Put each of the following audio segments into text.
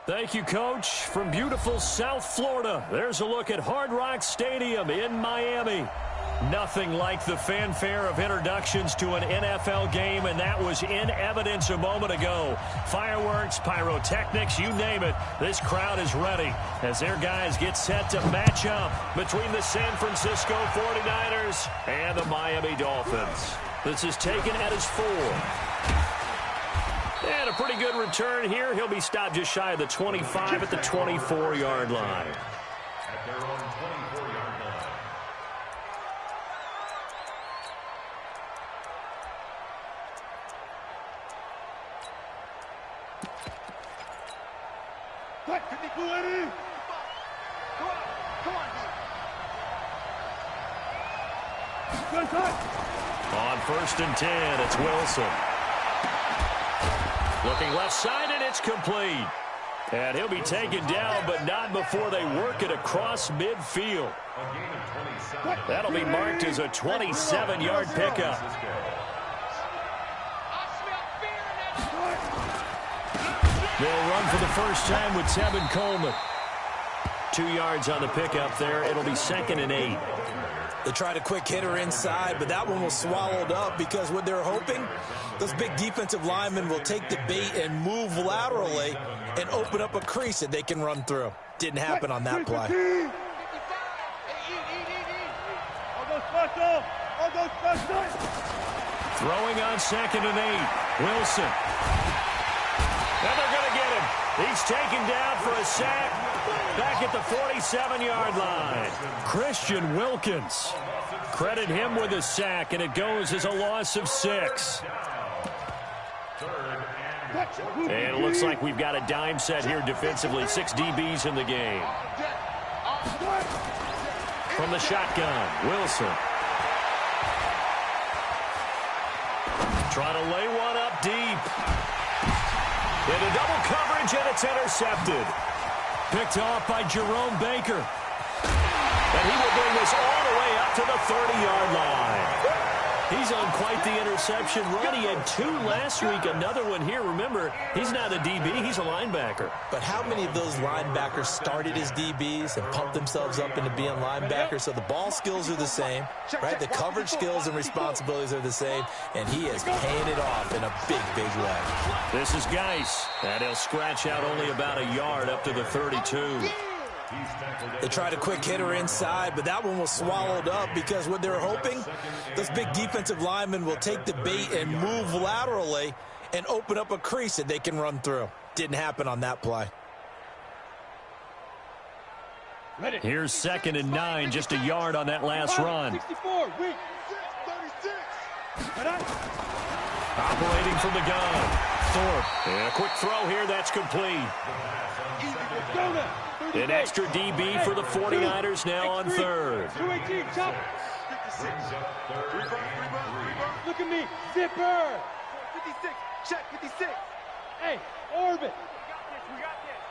Thank you, Coach. From beautiful South Florida, there's a look at Hard Rock Stadium in Miami. Nothing like the fanfare of introductions to an NFL game, and that was in evidence a moment ago. Fireworks, pyrotechnics, you name it. This crowd is ready as their guys get set to match up between the San Francisco 49ers and the Miami Dolphins. This is taken at his 4. And a pretty good return here. He'll be stopped just shy of the 25 at the 24-yard line. At their own 24-yard line. On 1st and 10, it's Wilson. Looking left side, and it's complete. And he'll be taken down, but not before they work it across midfield. That'll be marked as a 27-yard pickup. They'll run for the first time with Tevin Coleman. 2 yards on the pickup there. It'll be 2nd and 8. They tried a quick hitter inside, but that one was swallowed up because what they're hoping, those big defensive linemen will take the bait and move laterally and open up a crease that they can run through. Didn't happen on that play. Throwing on 2nd and 8. Wilson. And they're going to get him. He's taken down for a sack. Back at the 47-yard line. Christian Wilkins. Credit him with a sack, and it goes as a loss of 6. And it looks like we've got a dime set here defensively. 6 DBs in the game. From the shotgun, Wilson. Trying to lay one up deep. Into double coverage, and it's intercepted. Picked off by Jerome Baker. And he will bring this all the way up to the 30-yard line. He's on quite the interception run. He had 2 last week, another one here. Remember, he's not a DB, he's a linebacker. But how many of those linebackers started as DBs and pumped themselves up into being linebackers? So the ball skills are the same, right? The coverage skills and responsibilities are the same, and he is paying it off in a big, big way. This is Geis, and he'll scratch out only about a yard up to the 32. They tried a quick hitter inside, but that one was swallowed up because what they're hoping, those big defensive linemen will take the bait and move laterally and open up a crease that they can run through. Didn't happen on that play. Here's 2nd and 9, just a yard on that last run. Operating from the gun, Thorpe. And a quick throw here, that's complete. An extra DB for the 49ers now on 3rd. Look at me, zipper. 56, check 56. Hey, orbit. We got this.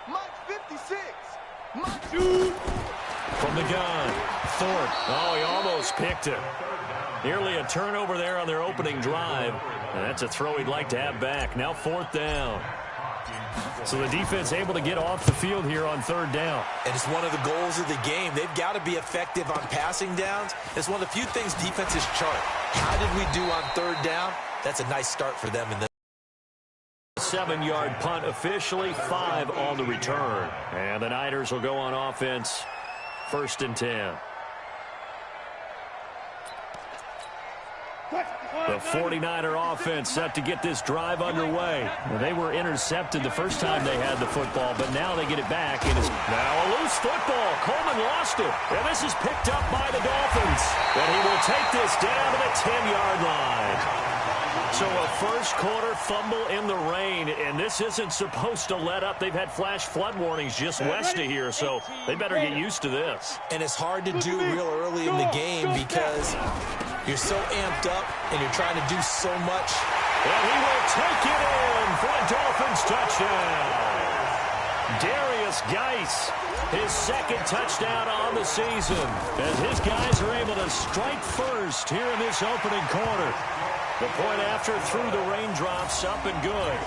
Mike 56. Mike. Shoot. From the gun, Thorpe. Oh, he almost picked it. Nearly a turnover there on their opening drive. And that's a throw he'd like to have back. Now 4th down. So the defense able to get off the field here on 3rd down. And it's one of the goals of the game. They've got to be effective on passing downs. It's one of the few things defenses chart. How did we do on 3rd down? That's a nice start for them in this. 7-yard punt officially, 5 on the return. And the Niners will go on offense, 1st and 10. The 49er offense set to get this drive underway. Well, they were intercepted the first time they had the football, but now they get it back. And it's now a loose football. Coleman lost it. And this is picked up by the Dolphins. And he will take this down to the 10-yard line. So a first-quarter fumble in the rain, and this isn't supposed to let up. They've had flash flood warnings just west of here, so they better get used to this. And it's hard to do real early in the game because you're so amped up and you're trying to do so much. And he will take it in for a Dolphins touchdown. Darius Geis, his 2nd touchdown on the season, as his guys are able to strike first here in this opening quarter. The point after through the raindrops, up and good.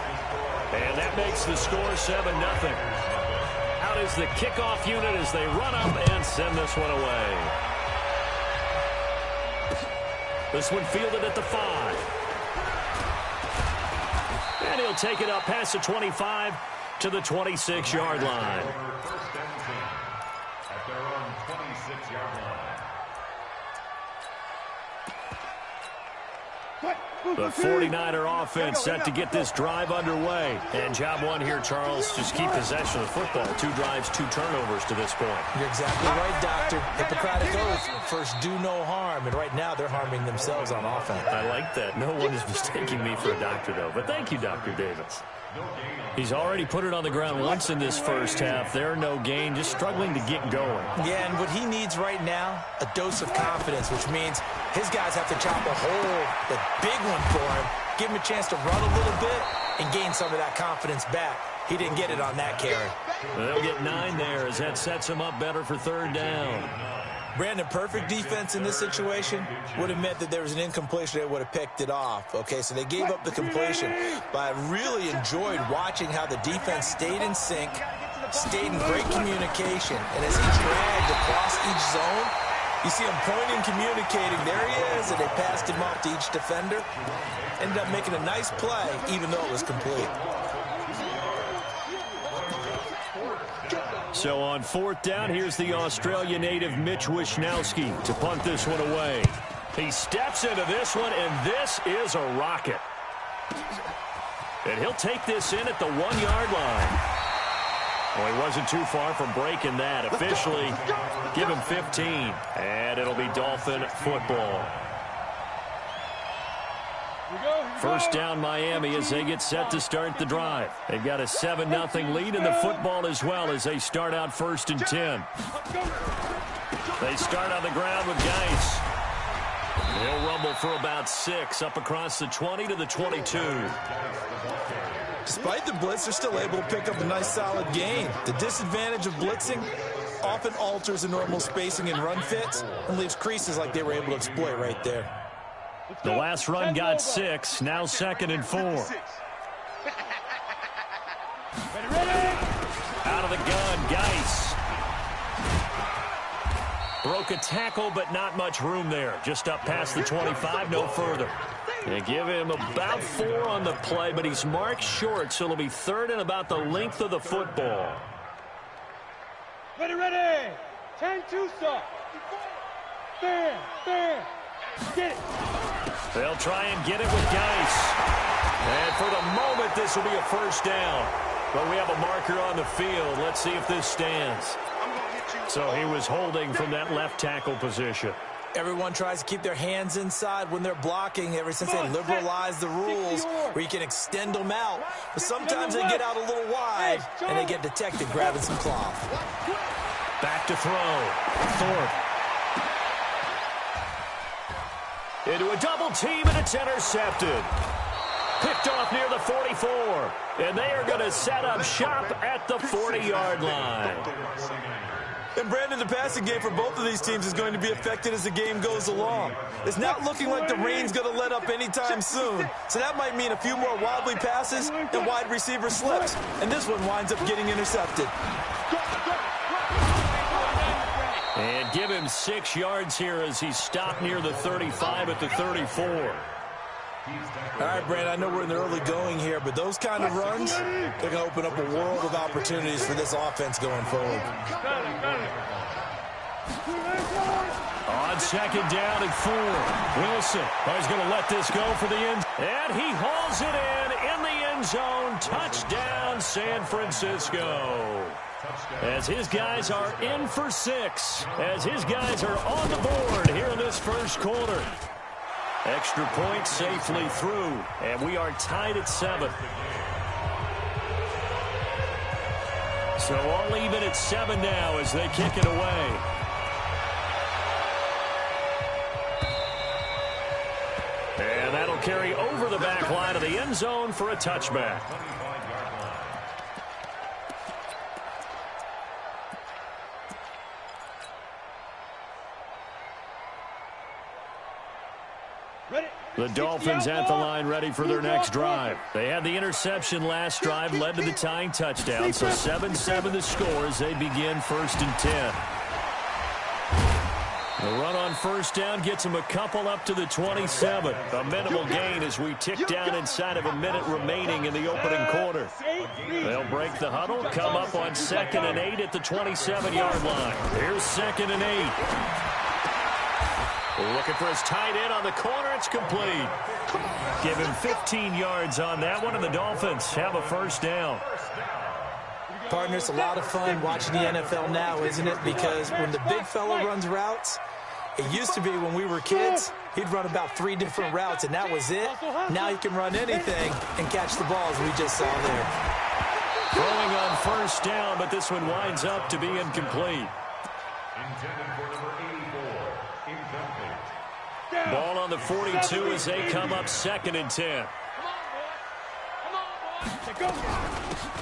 And that makes the score 7-0. Out is the kickoff unit as they run up and send this one away. This one fielded at the 5. And he'll take it up past the 25 to the 26-yard line. First and 10 at their own 26-yard line. The 49er offense set to get this drive underway. And job one here, Charles, just keep possession of the football. 2 drives, 2 turnovers to this point. You're exactly right, Doctor. Hippocratic oath, first do no harm. And right now they're harming themselves on offense. I like that. No one is mistaking me for a doctor, though. But thank you, Dr. Davis. He's already put it on the ground once in this first half. They're no gain, just struggling to get going. Yeah, and what he needs right now, a dose of confidence, which means his guys have to chop a hole, the big one for him, give him a chance to run a little bit and gain some of that confidence back. He didn't get it on that carry. They'll get 9 there as that sets him up better for third down. Brandon, perfect defense in this situation would have meant that there was an incompletion that would have picked it off. Okay, so they gave up the completion, but I really enjoyed watching how the defense stayed in sync, stayed in great communication, and as he dragged across each zone, you see him pointing, communicating. There he is, and they passed him off to each defender. Ended up making a nice play, even though it was complete. So on 4th down, here's the Australia native Mitch Wishnowski to punt this one away. He steps into this one, and this is a rocket. And he'll take this in at the 1-yard line. Well, he wasn't too far from breaking that. Officially, give him 15. And it'll be Dolphin football. First down Miami as they get set to start the drive. They've got a 7-0 lead in the football as well as they start out 1st and 10. They start on the ground with Geis. He'll rumble for about 6 up across the 20 to the 22. Despite the blitz, they're still able to pick up a nice solid gain. The disadvantage of blitzing often alters the normal spacing and run fits and leaves creases like they were able to exploit right there. The last run got 6, now 2nd and 4. Out of the gun, Geis. Broke a tackle, but not much room there. Just up past the 25, no further. They give him about 4 on the play, but he's marked short, so it'll be 3rd and about the length of the football. Ready. 10-2 stop. Fair. Get it. They'll try and get it with Geis. And for the moment, this will be a first down. But we have a marker on the field. Let's see if this stands. So he was holding from that left tackle position. Everyone tries to keep their hands inside when they're blocking ever since they liberalized the rules where you can extend them out. But sometimes they get out a little wide and they get detected grabbing some cloth. Back to throw. Thorpe. Into a double team, and it's intercepted. Picked off near the 44. And they are going to set up shop at the 40-yard line. And, Brandon, the passing game for both of these teams is going to be affected as the game goes along. It's not looking like the rain's going to let up anytime soon. So that might mean a few more wobbly passes and wide receiver slips. And this one winds up getting intercepted. And give him 6 yards here as he stopped near the 35 at the 34. All right, Brandon, I know we're in the early going here, but those kind of runs, they're going to open up a world of opportunities for this offense going forward. On 2nd down and 4. Wilson is going to let this go for the end. And he hauls it in the end zone. Touchdown, San Francisco. As his guys are in for 6. As his guys are on the board here in this first quarter. Extra point safely through, and we are tied at 7. So all even at 7 now as they kick it away. And that'll carry over the back line of the end zone for a touchback. Ready? The Dolphins at the line ready for their next drive. They had the interception last drive, led to the tying touchdown. So 7-7 the score as they begin 1st and 10. The run on 1st down gets them a couple up to the 27. A minimal gain as we tick down inside of a minute remaining in the opening quarter. They'll break the huddle, come up on 2nd and 8 at the 27-yard line. Here's 2nd and 8. Looking for his tight end on the corner. It's complete. Give him 15 yards on that one, and the Dolphins have a 1st down. Partner, it's a lot of fun watching the NFL now, isn't it? Because when the big fella runs routes, it used to be when we were kids, he'd run about 3 different routes, and that was it. Now he can run anything and catch the ball, as we just saw there. Throwing on 1st down, but this one winds up to be incomplete. Intended for number 84, incomplete. Ball on the 42 as they come up 2nd and 10.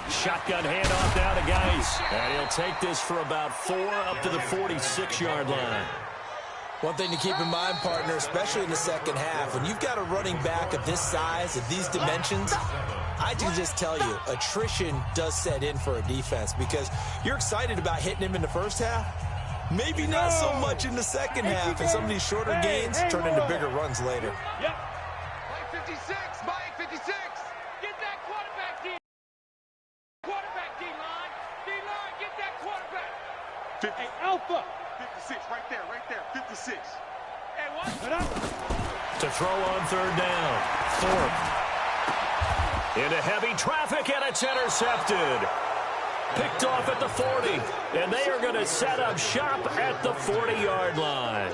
Shotgun handoff now to Geis. And he'll take this for about 4 up to the 46-yard line. One thing to keep in mind, partner, especially in the second half, when you've got a running back of this size, of these dimensions, I can just tell you, attrition does set in for a defense because you're excited about hitting him in the first half. Maybe not so much in the second half, and some of these shorter gains turn into bigger runs later. Yep. Mike 56, Mike 56. Get that quarterback, D. Quarterback, D-line. D-line, get that quarterback. Hey, Alpha. 56, right there, 56. Hey, what? To throw on 3rd down. Thorpe. Into heavy traffic, and it's intercepted. Picked off at the 40, and they are going to set up shop at the 40-yard line.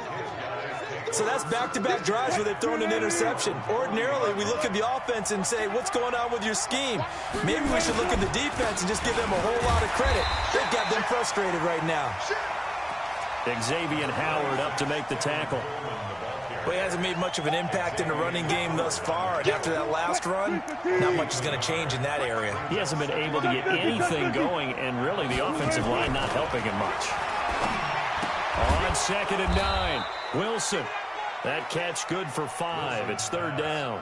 So that's back-to-back drives where they've thrown an interception. Ordinarily, we look at the offense and say, what's going on with your scheme? Maybe we should look at the defense and just give them a whole lot of credit. They've got them frustrated right now. Xavier Howard up to make the tackle. Well, he hasn't made much of an impact in the running game thus far, and after that last run, not much is going to change in that area. He hasn't been able to get anything going, and really the offensive line not helping him much. On 2nd and 9, Wilson. That catch good for 5. It's 3rd down.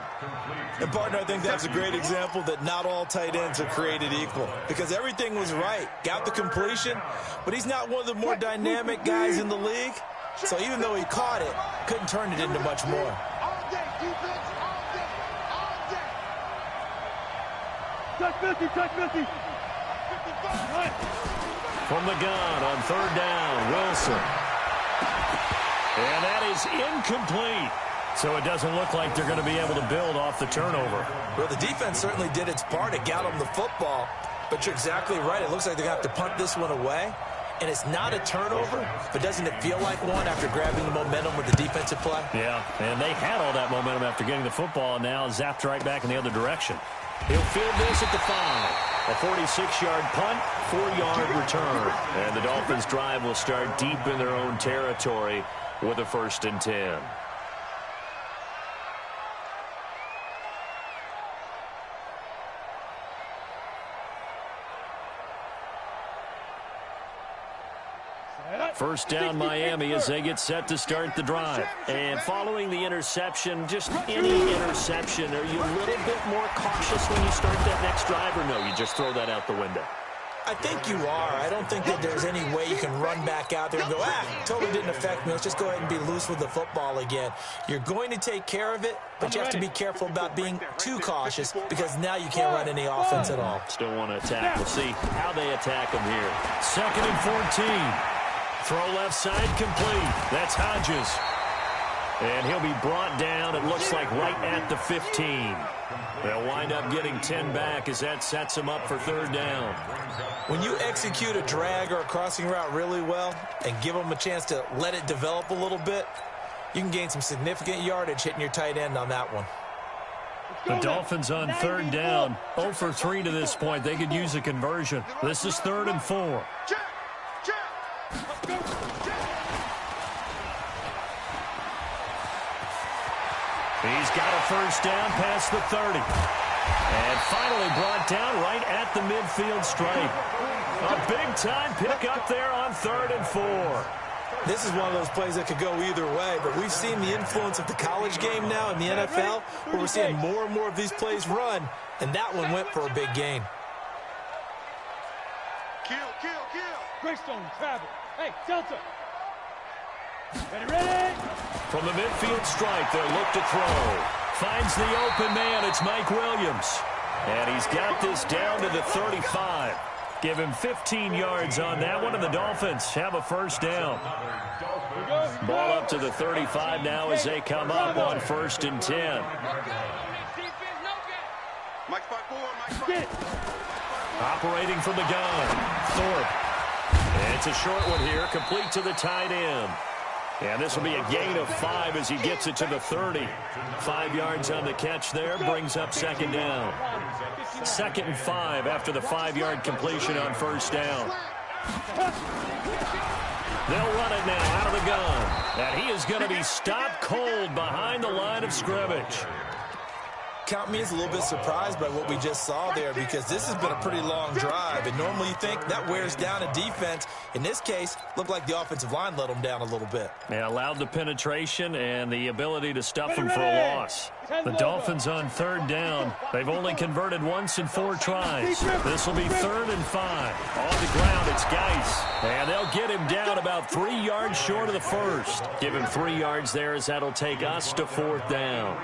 And, partner, I think that's a great example that not all tight ends are created equal because everything was right. Got the completion, but he's not one of the more dynamic guys in the league. So even though he caught it, couldn't turn it into much more. All day, defense, all day, all day. Touch 50, touch 50. 55. From the gun on 3rd down, Wilson. And that is incomplete. So it doesn't look like they're going to be able to build off the turnover. Well, the defense certainly did its part. It got them the football. But you're exactly right. It looks like they're going to have to punt this one away. And it's not a turnover, but doesn't it feel like one after grabbing the momentum with the defensive play? Yeah, and they had all that momentum after getting the football, and now zapped right back in the other direction. He'll field this at the 5. A 46-yard punt, 4-yard return. And the Dolphins' drive will start deep in their own territory with a 1st and 10. First down Miami as they get set to start the drive. And following the interception, just any interception, are you a little bit more cautious when you start that next drive, or no, you just throw that out the window? I think you are. I don't think that there's any way you can run back out there and go, totally didn't affect me. Let's just go ahead and be loose with the football again. You're going to take care of it, but you have to be careful about being too cautious because now you can't run any offense at all. Still want to attack. We'll see how they attack them here. 2nd and 14. Throw left side complete. That's Hodges. And he'll be brought down, it looks like, right at the 15. They'll wind up getting 10 back as that sets them up for 3rd down. When you execute a drag or a crossing route really well and give them a chance to let it develop a little bit, you can gain some significant yardage hitting your tight end on that one. The Dolphins on 3rd down, 0 for 3 to this point. They could use a conversion. This is 3rd and 4. He's got a 1st down past the 30. And finally brought down right at the midfield stripe. A big-time pick up there on 3rd and 4. This is one of those plays that could go either way, but we've seen the influence of the college game now in the NFL, where we're seeing more and more of these plays run, and that one went for a big gain. Kill. Greystone, travel. Hey, Delta. Ready. From the midfield stripe, they'll look to throw. Finds the open man. It's Mike Williams. And he's got this down to the 35. Give him 15 yards on that one, and the Dolphins have a first down. Ball up to the 35 now as they come up on 1st and 10. Operating from the gun, Thorpe. And it's a short one here, complete to the tight end. And this will be a gain of 5 as he gets it to the 30. 5 yards on the catch there, brings up 2nd down. 2nd and 5 after the 5-yard completion on 1st down. They'll run it now out of the gun. And he is going to be stopped cold behind the line of scrimmage. Count me as a little bit surprised by what we just saw there, because this has been a pretty long drive, and normally you think that wears down a defense. In this case, looked like the offensive line let them down a little bit. Yeah, allowed the penetration and the ability to stuff them for a loss. The Dolphins on 3rd down. They've only converted once in 4 tries. This will be 3rd and 5. On the ground, it's Geis. And they'll get him down about 3 yards short of the first. Give him 3 yards there as that'll take us to 4th down.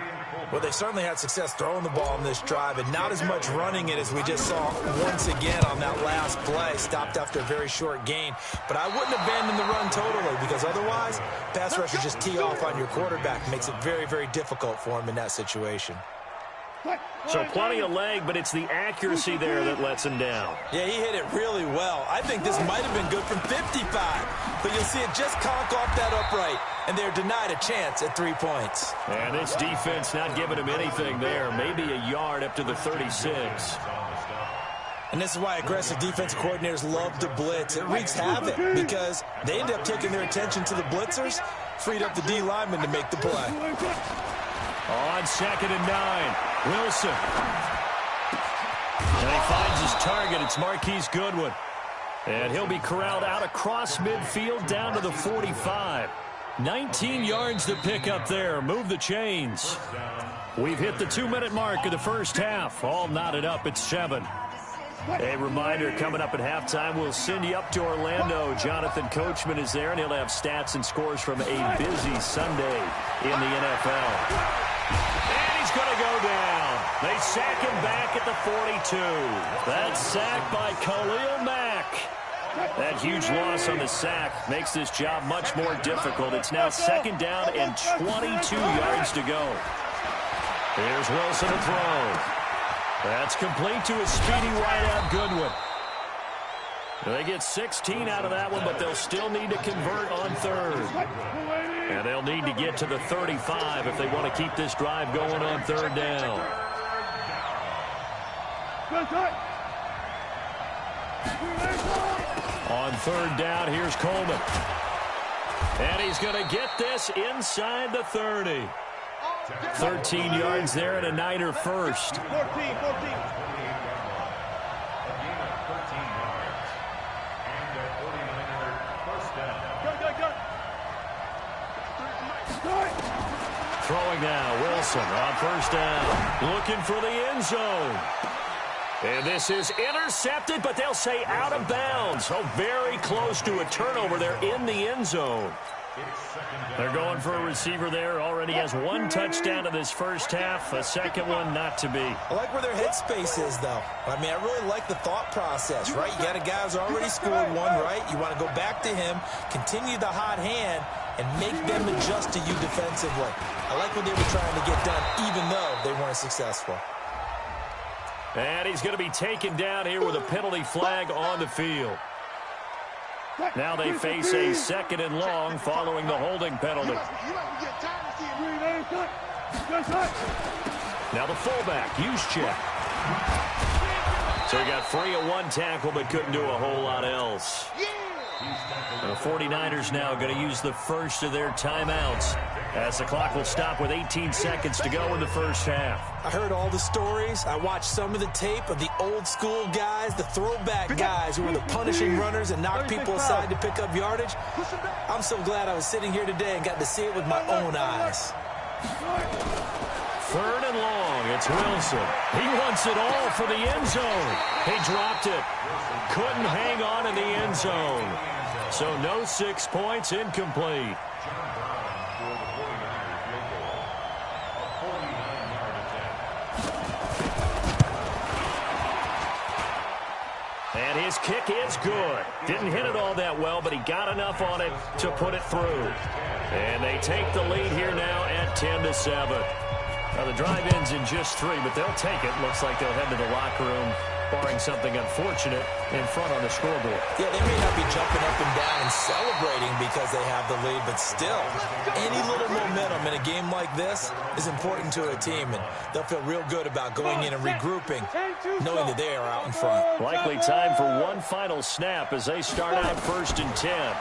Well, they certainly had success throwing the ball on this drive, and not as much running it as we just saw once again on that last play. Stopped after a very short gain. But I wouldn't abandon the run totally, because otherwise, pass rushers just tee off on your quarterback. It makes it very, very difficult for him in that situation. So plenty of leg, but it's the accuracy there that lets him down. Yeah, he hit it really well. I think this might have been good from 55, but you'll see it just conk off that upright, and they're denied a chance at 3 points. And this defense not giving him anything there, maybe a yard up to the 36. And this is why aggressive defensive coordinators love to blitz. It wreaks havoc because they end up taking their attention to the blitzers, freed up the D lineman to make the play. On 2nd and 9, Wilson. And he finds his target. It's Marquise Goodwin. And he'll be corralled out across midfield down to the 45. 19 yards to pick up there. Move the chains. We've hit the 2-minute mark of the first half. All knotted up at 7. A reminder, coming up at halftime, we'll send you up to Orlando. Jonathan Coachman is there, and he'll have stats and scores from a busy Sunday in the NFL. And he's going to go down. They sack him back at the 42. That sack by Khalil Mack. That huge loss on the sack makes this job much more difficult. It's now 2nd down and 22 yards to go. Here's Wilson to throw. That's complete to a speedy wideout Goodwin. They get 16 out of that one, but they'll still need to convert on 3rd. And they'll need to get to the 35 if they want to keep this drive going on 3rd down. On 3rd down, here's Coleman. And he's going to get this inside the 30. 13 yards there and a Niner first. 14. Throwing now, Wilson on 1st down. Looking for the end zone. And this is intercepted, but they'll say out of bounds. So very close to a turnover there in the end zone. They're going for a receiver there. Already has 1 touchdown in this first half. A second one not to be. I like where their headspace is, though. I mean, I really like the thought process, right? You got a guy who's already scored 1, right? You want to go back to him, continue the hot hand, and make them adjust to you defensively. I like what they were trying to get done, even though they weren't successful. And he's going to be taken down here with a penalty flag on the field. Now they face a 2nd and long following the holding penalty. Now the fullback, Juszczyk. So he got free of 1 tackle but couldn't do a whole lot else. The 49ers now going to use the first of their timeouts as the clock will stop with 18 seconds to go in the first half. I heard all the stories. I watched some of the tape of the old school guys, the throwback guys who were the punishing runners and knocked people aside to pick up yardage. I'm so glad I was sitting here today and got to see it with my own eyes. 3rd and long. It's Wilson. He wants it all for the end zone. He dropped it. Couldn't hang on in the end zone. So no 6 points, incomplete. And his kick is good. Didn't hit it all that well, but he got enough on it to put it through. And they take the lead here now at 10-7. Now the drive ends in just 3, but they'll take it. Looks like they'll head to the locker room, barring something unfortunate, in front on the scoreboard. Yeah, they may not be jumping up and down and celebrating because they have the lead, but still, any little momentum in a game like this is important to a team, and they'll feel real good about going in and regrouping, knowing that they are out in front. Likely time for one final snap as they start out 1st and 10.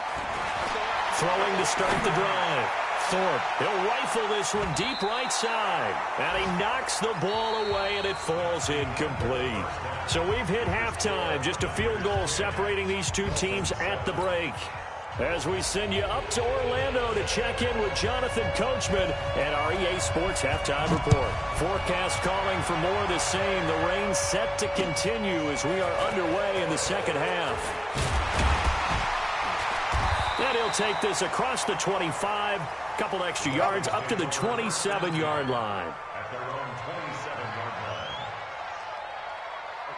Throwing to start the drive. Thorpe, he'll rifle this one deep right side. And he knocks the ball away, and it falls incomplete. So we've hit halftime. Just a field goal separating these two teams at the break. As we send you up to Orlando to check in with Jonathan Coachman and our EA Sports Halftime Report. Forecast calling for more of the same. The rain set to continue as we are underway in the second half. And he'll take this across the 25, couple extra yards up to the 27-yard line. At their own 27-yard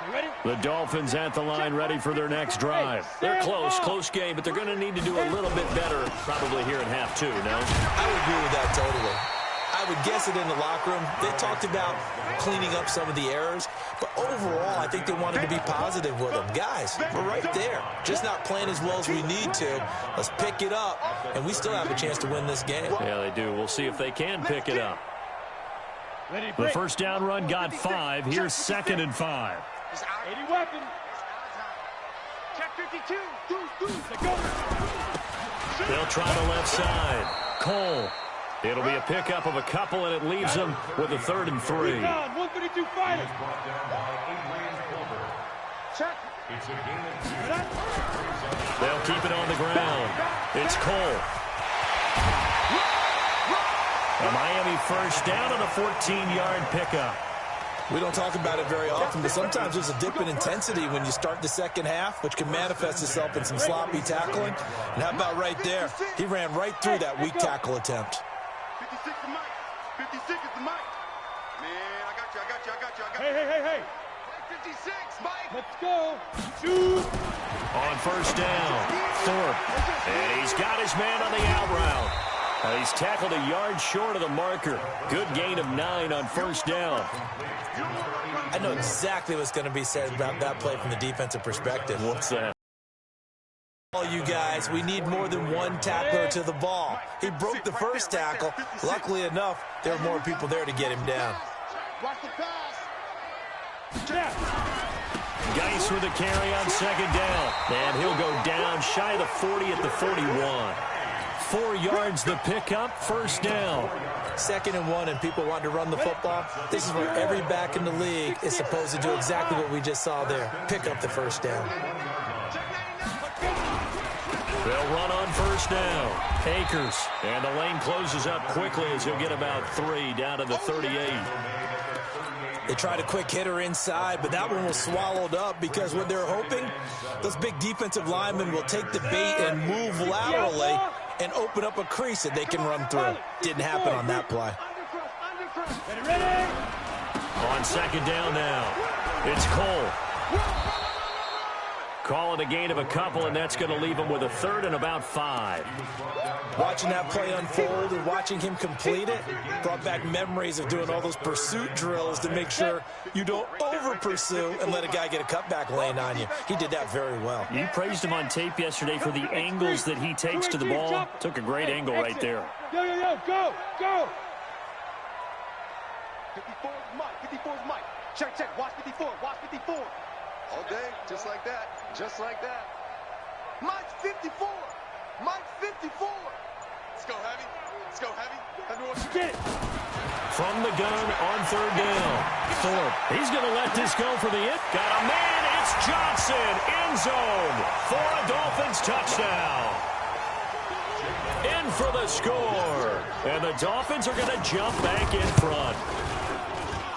line. Ready? The Dolphins at the line, ready for their next drive. They're close game, but they're going to need to do a little bit better probably here in half 2, no? I would agree with that totally. I would guess it in the locker room. They talked about cleaning up some of the errors, but overall, I think they wanted to be positive with them. Guys, we're right there. Just not playing as well as we need to. Let's pick it up, and we still have a chance to win this game. Yeah, they do. We'll see if they can pick it up. The first down run got 5. Here's 2nd and 5. 80 weapon. Check 52. They'll try the left side. Cole. It'll be a pickup of a couple, and it leaves them with a 3rd and 3. 152 fighting. Check. They'll keep it on the ground. It's Cole. A Miami first down on a 14-yard pickup. We don't talk about it very often, but sometimes there's a dip in intensity when you start the second half, which can manifest itself in some sloppy tackling. And how about right there? He ran right through that weak tackle attempt. 56 the mic. 56 is the mic. Man, I got you. Hey. 56, Mike. Let's go. Shoot. On first down, Thorpe. And he's got his man on the out route. He's tackled a yard short of the marker. Good gain of 9 on first down. I know exactly what's going to be said about that play from the defensive perspective. What's that? All you guys, we need more than one tackler to the ball. He broke the first tackle. Luckily enough, there were more people there to get him down. Watch the pass. Geis with a carry on 2nd down. And he'll go down shy of the 40 at the 41. 4 yards the pickup, first down. 2nd and 1, and people want to run the football. This is where every back in the league is supposed to do exactly what we just saw there. Pick up the first down. They'll run on first down. Akers. And the lane closes up quickly as he'll get about 3 down to the 38. They tried a quick hitter inside, but that one was swallowed up because what they're hoping, those big defensive linemen will take the bait and move laterally and open up a crease that they can run through. Didn't happen on that play. On 2nd down now, it's Cole. Call it a gain of a couple, and that's going to leave him with a 3rd and about 5. Watching that play unfold and watching him complete it brought back memories of doing all those pursuit drills to make sure you don't over-pursue and let a guy get a cutback lane on you. He did that very well. You praised him on tape yesterday for the angles that he takes to the ball. Took a great angle right there. Go. 54 is Mike. 54 is Mike. Check. Watch 54. All day, just like that. Mike's 54. Mike's 54. Let's go heavy. Let's go heavy. Get it. From the gun on third down. Thorpe, he's going to let this go for the it. Got a man. It's Johnson. End zone for a Dolphins touchdown. In for the score. And the Dolphins are going to jump back in front.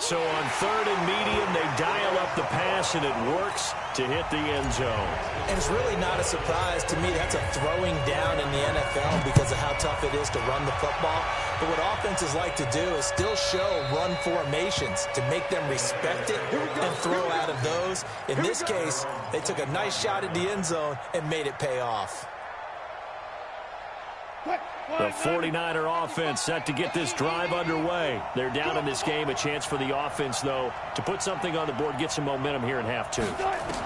So on third and medium, they dial up the pass, and it works to hit the end zone. And it's really not a surprise to me. That's a throwing down in the NFL because of how tough it is to run the football. But what offenses like to do is still show run formations to make them respect it and throw out of those. In this case, they took a nice shot at the end zone and made it pay off. The 49er offense set to get this drive underway. They're down in this game. A chance for the offense, though, to put something on the board, get some momentum here in half two.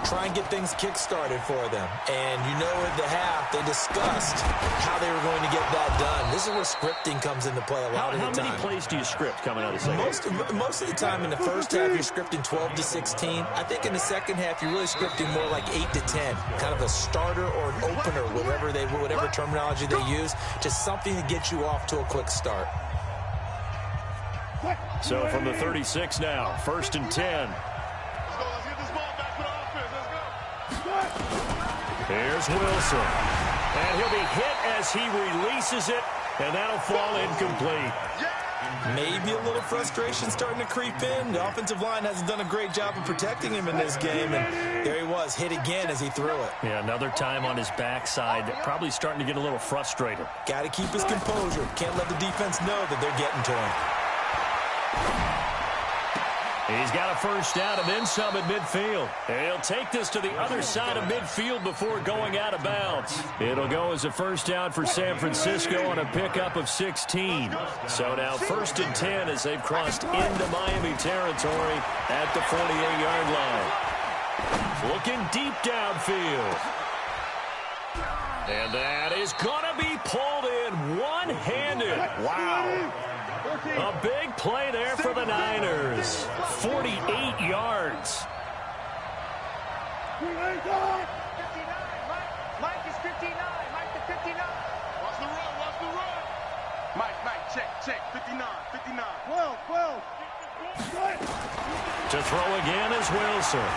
Try and get things kick-started for them. And you know at the half, they discussed how they were going to get that done. This is where scripting comes into play a lot of the time. How many plays do you script coming out of the second? Most of the time in the first half, you're scripting 12 to 16. I think in the second half, you're really scripting more like 8 to 10. Kind of a starter or an opener, whatever terminology they use, just something to get you off to a quick start. So from the 36 now, 1st and 10. Let's get this ball back for the offense. Let's go. Here's Wilson. And he'll be hit as he releases it, and that'll fall incomplete. Maybe a little frustration starting to creep in. The offensive line hasn't done a great job of protecting him in this game, and there he was, hit again as he threw it. Yeah, another time on his backside, probably starting to get a little frustrated. Got to keep his composure. Can't let the defense know that they're getting to him. He's got a first down and then some at midfield. And he'll take this to the other side of midfield before going out of bounds. It'll go as a first down for San Francisco on a pickup of 16. So now 1st and 10 as they've crossed into Miami territory at the 48-yard line. Looking deep downfield. And that is going to be pulled in one-handed. Wow. A big play there for the Niners. 48 yards. Mike is 59. Mike the 59. Watch the run. Watch the run. Mike, check. 59. 12. To throw again is Wilson.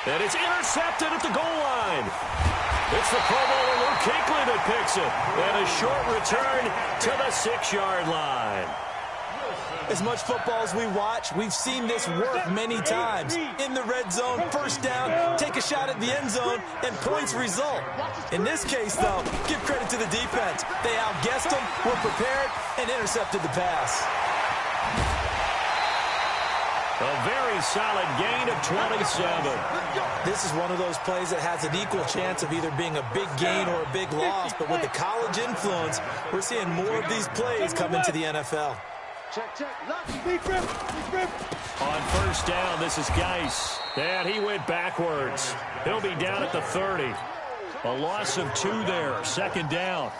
And it's intercepted at the goal line. It's the Pro Bowler Luke Kuechly that picks it. And a short return to the 6-yard line. As much football as we watch, we've seen this work many times. In the red zone, first down, take a shot at the end zone, and points result. In this case, though, give credit to the defense. They outguessed them, were prepared, and intercepted the pass. A very solid gain of 27. This is one of those plays that has an equal chance of either being a big gain or a big loss, but with the college influence, we're seeing more of these plays come into the NFL. On first down, this is Geis. And he went backwards. He'll be down at the 30. A loss of 2 there, 2nd down.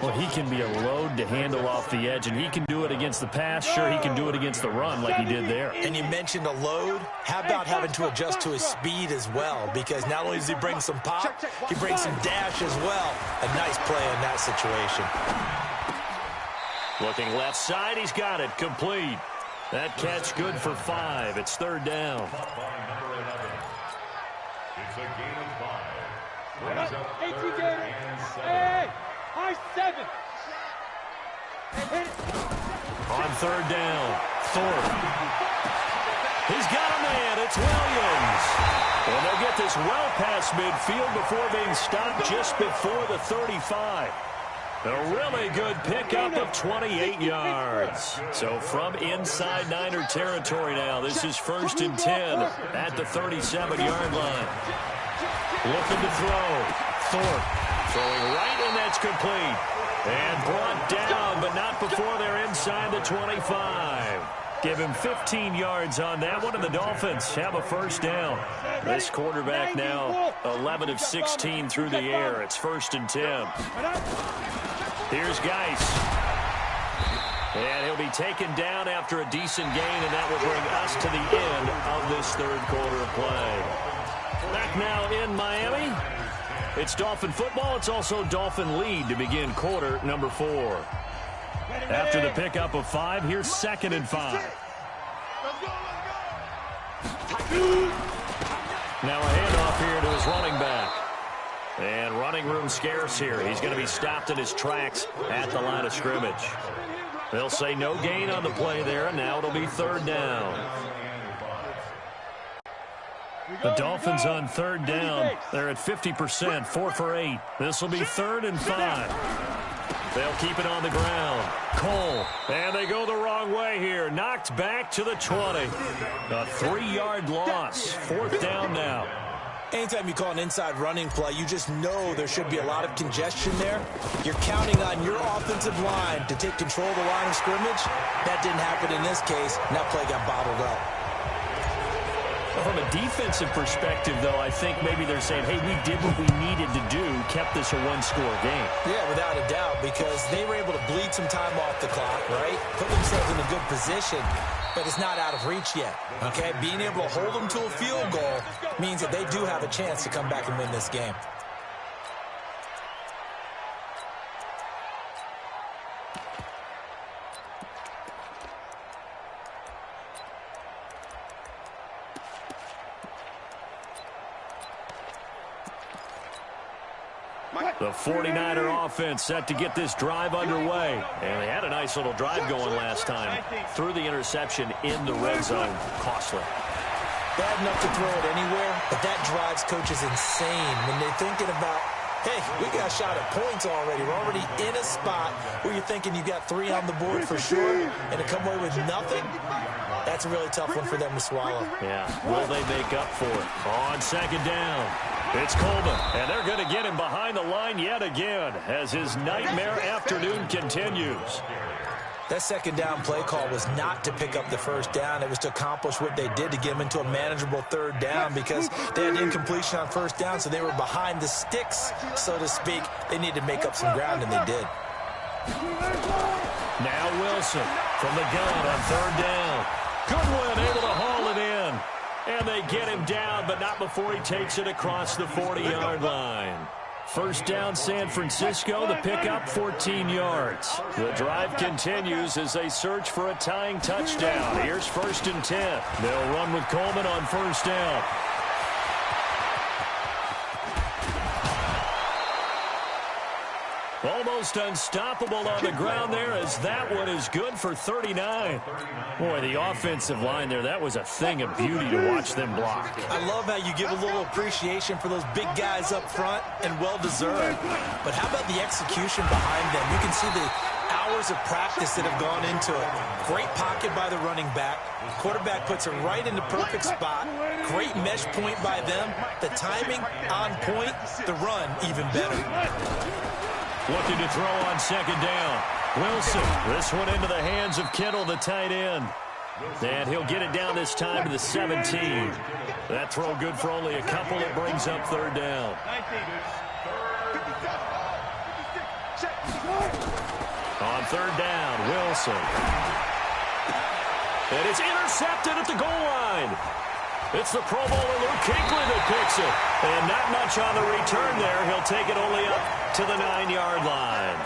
Well, he can be a load to handle off the edge, and he can do it against the pass. Sure, he can do it against the run like he did there. And you mentioned a load. How about having to adjust to his speed as well? Because not only does he bring some pop, he brings some dash as well. A nice play in that situation. Looking left side, he's got it. Complete. That catch good for 5. It's 3rd down. It's a gain of 5. Hey, high 7. On 3rd down, Thorpe. He's got a man. It's Williams. And they'll get this well past midfield before being stopped just before the 35. A really good pickup of 28 yards. So from inside Niner territory now, this is 1st and 10 at the 37-yard line. Looking to throw. Thorpe throwing right, and that's complete. And brought down, but not before they're inside the 25. Give him 15 yards on that one, and the Dolphins have a first down. This quarterback now 11 of 16 through the air. It's 1st and 10. Here's Geis. And he'll be taken down after a decent gain, and that will bring us to the end of this 3rd quarter of play. Back now in Miami. It's Dolphin football. It's also Dolphin lead to begin quarter number 4. After the pickup of 5, here's 2nd and 5. Now a handoff here to his running back. And running room scarce here. He's going to be stopped in his tracks at the line of scrimmage. They'll say no gain on the play there, and now it'll be 3rd down. The Dolphins on 3rd down. They're at 50%, 4 for 8. This will be 3rd and 5. They'll keep it on the ground. Cole, and they go the wrong way here. Knocked back to the 20. A 3-yard loss. 4th down now. Anytime you call an inside running play, you just know there should be a lot of congestion there. You're counting on your offensive line to take control of the line of scrimmage. That didn't happen in this case, and that play got bottled up. From a defensive perspective, though, I think maybe they're saying, hey, we did what we needed to do, kept this a 1-score game. Yeah, without a doubt, because they were able to bleed some time off the clock, right? Put themselves in a good position, but it's not out of reach yet, okay? Being able to hold them to a field goal means that they do have a chance to come back and win this game. The 49er offense set to get this drive underway. And they had a nice little drive going last time. Threw the interception in the red zone. Costly. Bad enough to throw it anywhere, but that drives coaches insane when they're thinking about, hey, we got a shot at points already. We're already in a spot where you're thinking you got 3 on the board for sure, and to come away with nothing, that's a really tough one for them to swallow. Yeah, will they make up for it? On 2nd down, it's Coleman, and they're going to get him behind the line yet again as his nightmare afternoon continues. That 2nd down play call was not to pick up the 1st down. It was to accomplish what they did to get them into a manageable 3rd down because they had incompletion on 1st down, so they were behind the sticks, so to speak. They needed to make up some ground, and they did. Now Wilson from the gun on 3rd down. Goodwin able to haul it in. And they get him down, but not before he takes it across the 40-yard line. 1st down, San Francisco. The pickup, 14 yards. The drive continues as they search for a tying touchdown. Here's 1st and 10. They'll run with Coleman on 1st down. Almost unstoppable on the ground there as that one is good for 39. Boy, the offensive line there, that was a thing of beauty to watch them block. I love how you give a little appreciation for those big guys up front, and well-deserved. But how about the execution behind them? You can see the hours of practice that have gone into it. Great pocket by the running back. Quarterback puts it right in the perfect spot. Great mesh point by them. The timing on point. The run even better. Looking to throw on 2nd down. Wilson, this one into the hands of Kittle, the tight end. And he'll get it down this time to the 17. That throw good for only a couple. It brings up 3rd down. On 3rd down, Wilson. And it's intercepted at the goal line. It's the Pro Bowler Luke Kuechly that picks it. And not much on the return there. He'll take it only up to the 9-yard line.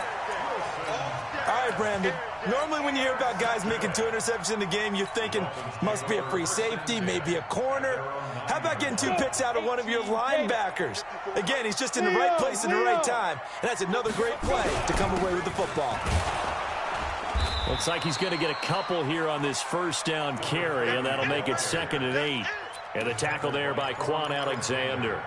All right, Brandon. Normally when you hear about guys making 2 interceptions in the game, you're thinking must be a free safety, maybe a corner. How about getting 2 picks out of one of your linebackers? Again, he's just in the right place at the right time. And that's another great play to come away with the football. Looks like he's going to get a couple here on this 1st down carry, and that'll make it 2nd and 8. And the tackle there by Quan Alexander.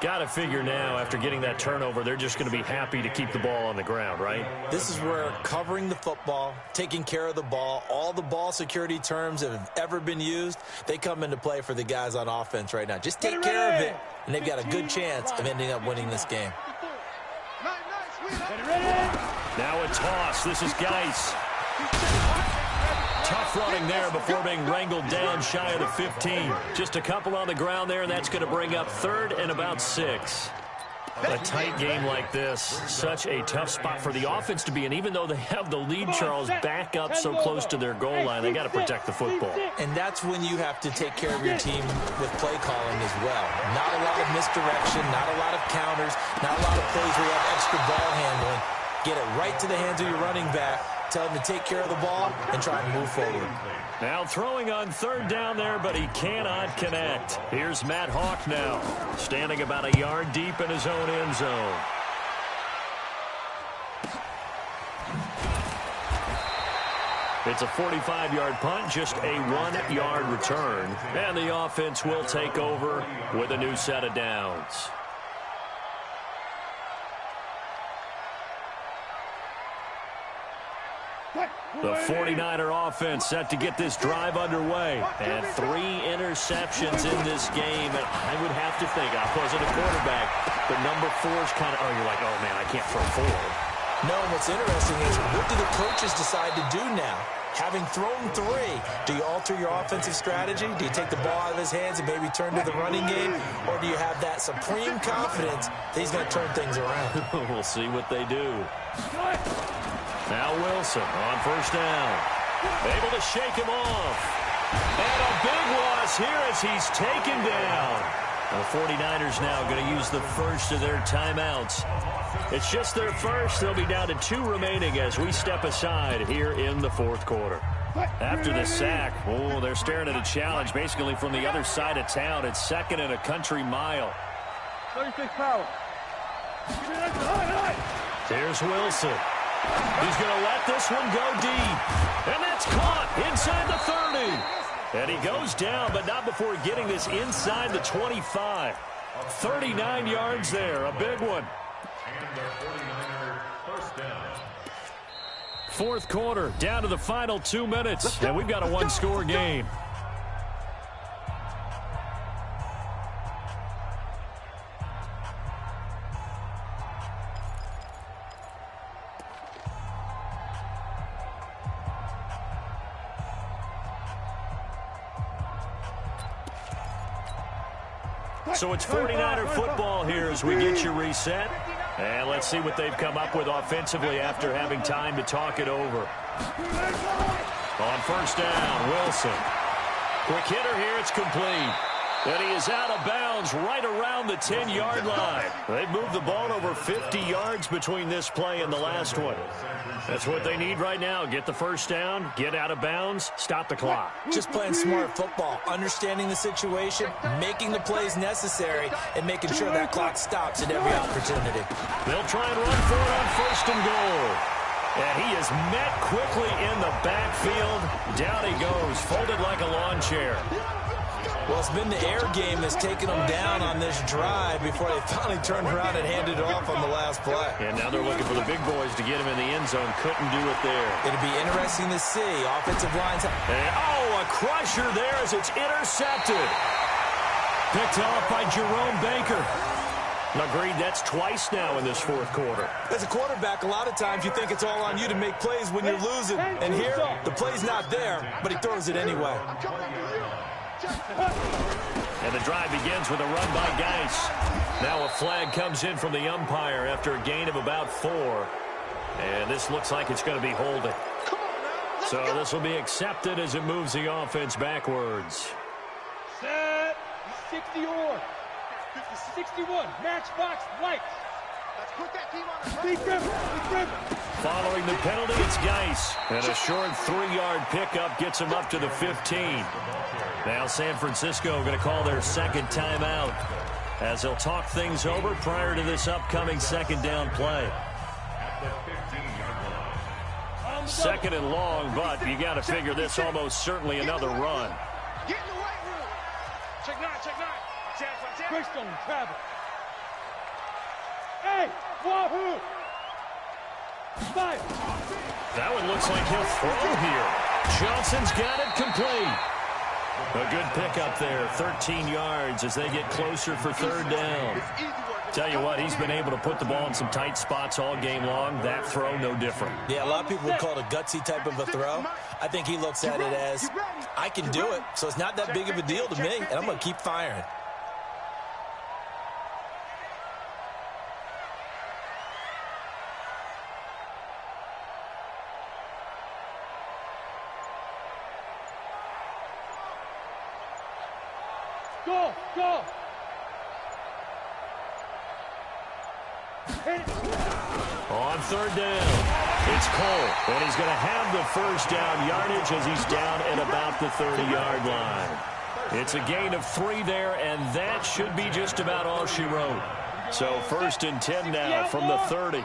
Got to figure now, after getting that turnover, they're just going to be happy to keep the ball on the ground, right? This is where covering the football, taking care of the ball, all the ball security terms that have ever been used, they come into play for the guys on offense right now. Just take care of it, and they've got a good chance of ending up winning this game. Now a toss. This is Geis. Tough running there before being wrangled down shy of the 15. Just a couple on the ground there, and that's going to bring up 3rd and about 6. A tight game like this, such a tough spot for the offense to be in. Even though they have the lead, Charles, back up so close to their goal line, they got to protect the football. And that's when you have to take care of your team with play calling as well. Not a lot of misdirection, not a lot of counters, not a lot of plays where you have extra ball handling. Get it right to the hands of your running back. Tell him to take care of the ball and try and move forward. Now throwing on third down there, but he cannot connect. Here's Matt Hawk now, standing about a yard deep in his own end zone. It's a 45-yard punt, just a 1-yard return. And the offense will take over with a new set of downs. The 49er offense set to get this drive underway. And 3 interceptions in this game. And I would have to think, I wasn't a quarterback, but number 4 is kind of, you're like, oh, man, I can't throw 4. No, and what's interesting is what do the coaches decide to do now? Having thrown 3, do you alter your offensive strategy? Do you take the ball out of his hands and maybe turn to the running game? Or do you have that supreme confidence that he's going to turn things around? We'll see what they do. Now Wilson on first down. Able to shake him off. And a big loss here as he's taken down. The 49ers now going to use the first of their timeouts. It's just their first. They'll be down to 2 remaining as we step aside here in the fourth quarter. After the sack, they're staring at a challenge basically from the other side of town. It's 2nd and a country mile. 36 power. There's Wilson. He's going to let this one go deep. And that's caught inside the 30. And he goes down, but not before getting this inside the 25. 39 yards there, a big one. And the 49er first down. Fourth quarter, down to the final 2 minutes. And we've got a 1-score game. So it's 49er football here as we get you reset. And let's see what they've come up with offensively after having time to talk it over. On first down, Wilson. Quick hitter here, it's complete. And he is out of bounds right around the 10-yard line. They've moved the ball over 50 yards between this play and the last one. That's what they need right now. Get the first down, get out of bounds, stop the clock. Just playing smart football, understanding the situation, making the plays necessary, and making sure that clock stops at every opportunity. They'll try and run for it on first and goal. And he is met quickly in the backfield. Down he goes, folded like a lawn chair. Well, it's been the air game that's taken them down on this drive before they finally turned around and handed it off on the last play. And now they're looking for the big boys to get him in the end zone. Couldn't do it there. It'll be interesting to see. Offensive lines. And, a crusher there as it's intercepted. Picked off by Jerome Baker. Agreed, that's twice now in this fourth quarter. As a quarterback, a lot of times you think it's all on you to make plays when you're losing. And here, the play's not there, but he throws it anyway. And the drive begins with a run by Geis. Now a flag comes in from the umpire after a gain of about 4. And this looks like it's going to be holding. So this will be accepted as it moves the offense backwards. Set. 60-or. 61. Matchbox lights. Let's put that team on the Following the penalty, it's Geis. And a short 3-yard pickup gets him up to the 15. Now San Francisco going to call their second timeout as they'll talk things over prior to this upcoming second down play. Second and long, but you got to figure this almost certainly another run. Get in the right room. Check 9, check 9. Brixton, travel. Hey, wahoo! 5. That one looks like he'll throw here. Johnson's got it complete. A good pickup there, 13 yards as they get closer for third down. Tell you what, he's been able to put the ball in some tight spots all game long. That throw, no different. Yeah, a lot of people would call it a gutsy type of a throw. I think he looks at it as, I can do it, so it's not that big of a deal to me, and I'm going to keep firing. Go, go. On third down, it's Cole, and he's going to have the first down yardage as he's down at about the 30-yard line. It's a gain of 3 there, and that should be just about all she wrote. So 1st and 10 now from the 30.